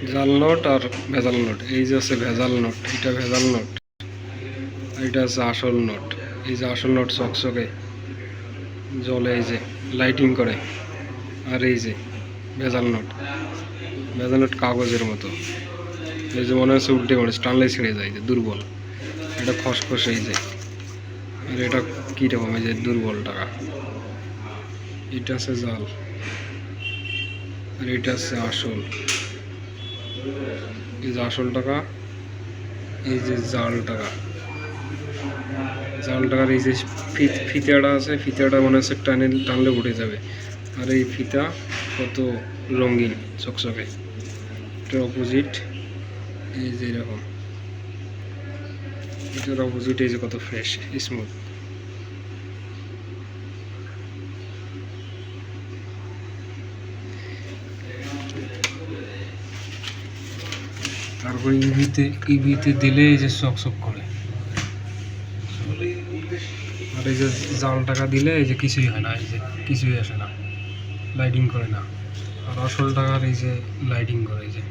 জাল নোট আর ভেজাল নোট। এই যে আছে ভেজাল নোট, এটা ভেজাল নোট, এটা আছে আসল নোট। এই যে আসল নোট চকচকে জলে, এই যে লাইটিং করে। আর এই যে ভেজাল নোট, ভেজাল নোট কাগজের মতো। এই যে মনে হচ্ছে উল্টে পড়ে, টানলে ছিঁড়ে যায়, যে দুর্বল। এটা খসখসে, এই যে। আর এটা কীরকম, এই যে দুর্বল টাকা। এটা আছে জাল, আর এটা আছে আসল। এই যে আসল টাকা, এই যে জাল টাকা। জাল টাকার এই যে ফিতাটা আছে, ফিতাটা মনে হচ্ছে টানলে উঠে যাবে। আর এই ফিতা কত রঙিন চকচকে। এটার অপোজিট এই যে এরকম, এটার অপোজিট এই যে কত ফ্রেশ স্মুথ। তারপরে ইভিতে দিলে এই যে চকচক করে। আর এই যে জাল টাকা দিলে এই যে কিছুই হয় না, এই যে কিছুই আসে না, লাইটিং করে না। আর আসল টাকার এই যে লাইটিং করে, এই যে